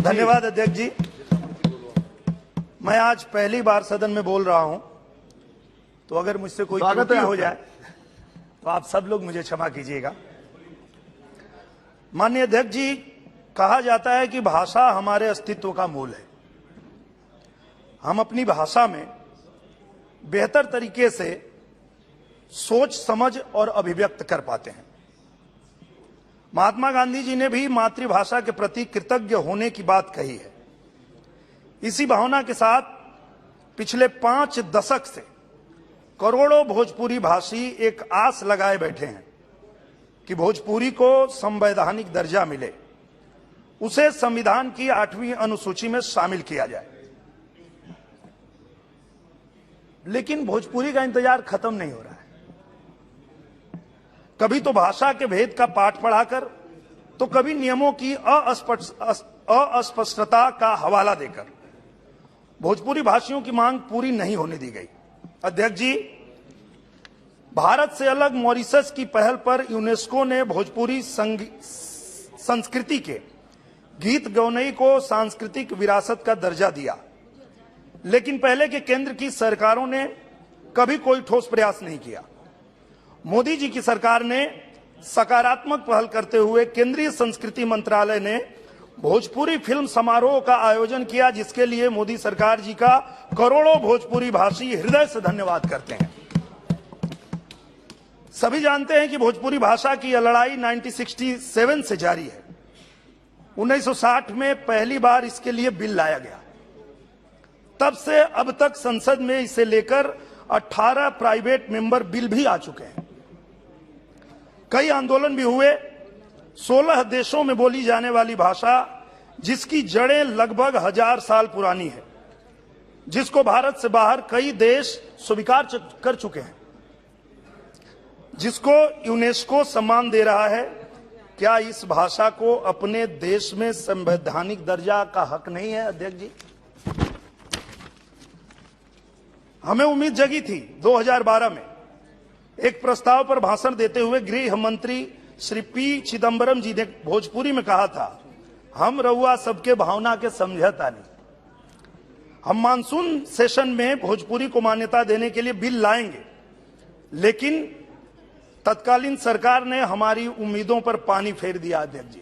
धन्यवाद अध्यक्ष जी। मैं आज पहली बार सदन में बोल रहा हूं, तो अगर मुझसे कोई त्रुटि हो जाए तो आप सब लोग मुझे क्षमा कीजिएगा। माननीय अध्यक्ष जी, कहा जाता है कि भाषा हमारे अस्तित्व का मूल है। हम अपनी भाषा में बेहतर तरीके से सोच समझ और अभिव्यक्त कर पाते हैं। महात्मा गांधी जी ने भी मातृभाषा के प्रति कृतज्ञ होने की बात कही है। इसी भावना के साथ पिछले 5 दशक से करोड़ों भोजपुरी भाषी एक आस लगाए बैठे हैं कि भोजपुरी को संवैधानिक दर्जा मिले, उसे संविधान की 8वीं अनुसूची में शामिल किया जाए। लेकिन भोजपुरी का इंतजार खत्म नहीं हो रहा है। कभी तो भाषा के भेद का पाठ पढ़ाकर, तो कभी नियमों की अस्पष्टता का हवाला देकर भोजपुरी भाषियों की मांग पूरी नहीं होने दी गई। अध्यक्ष जी, भारत से अलग मॉरिशस की पहल पर यूनेस्को ने भोजपुरी संस्कृति के गीत गौनई को सांस्कृतिक विरासत का दर्जा दिया, लेकिन पहले के केंद्र की सरकारों ने कभी कोई ठोस प्रयास नहीं किया। मोदी जी की सरकार ने सकारात्मक पहल करते हुए केंद्रीय संस्कृति मंत्रालय ने भोजपुरी फिल्म समारोह का आयोजन किया, जिसके लिए मोदी सरकार जी का करोड़ों भोजपुरी भाषी हृदय से धन्यवाद करते हैं। सभी जानते हैं कि भोजपुरी भाषा की यह लड़ाई 1967 से जारी है। 1960 में पहली बार इसके लिए बिल लाया गया। तब से अब तक संसद में इसे लेकर 18 प्राइवेट मेंबर बिल भी आ चुके हैं। कई आंदोलन भी हुए। 16 देशों में बोली जाने वाली भाषा, जिसकी जड़ें लगभग 1000 साल पुरानी है, जिसको भारत से बाहर कई देश स्वीकार कर चुके हैं, जिसको यूनेस्को सम्मान दे रहा है, क्या इस भाषा को अपने देश में संवैधानिक दर्जा का हक नहीं है? अध्यक्ष जी, हमें उम्मीद जगी थी 2012 में एक प्रस्ताव पर भाषण देते हुए गृह मंत्री श्री पी चिदंबरम जी ने भोजपुरी में कहा था, हम रउआ सबके भावना के समझता नहीं। हम मानसून सेशन में भोजपुरी को मान्यता देने के लिए बिल लाएंगे, लेकिन तत्कालीन सरकार ने हमारी उम्मीदों पर पानी फेर दिया। अध्यक्ष जी,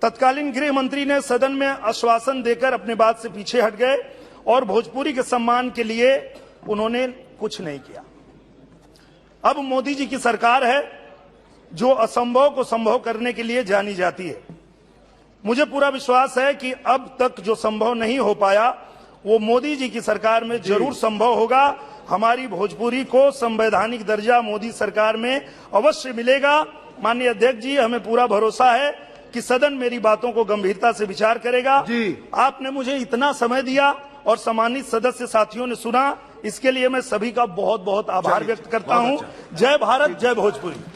तत्कालीन गृह मंत्री ने सदन में आश्वासन देकर अपने बात से पीछे हट गए और भोजपुरी के सम्मान के लिए उन्होंने कुछ नहीं किया। अब मोदी जी की सरकार है जो असंभव को संभव करने के लिए जानी जाती है। मुझे पूरा विश्वास है कि अब तक जो संभव नहीं हो पाया वो मोदी जी की सरकार में जरूर संभव होगा। हमारी भोजपुरी को संवैधानिक दर्जा मोदी सरकार में अवश्य मिलेगा। माननीय अध्यक्ष जी, हमें पूरा भरोसा है कि सदन मेरी बातों को गंभीरता से विचार करेगा। आपने मुझे इतना समय दिया और सम्मानित सदस्य साथियों ने सुना, इसके लिए मैं सभी का बहुत बहुत आभार व्यक्त करता हूं। जय भारत, जय भोजपुरी।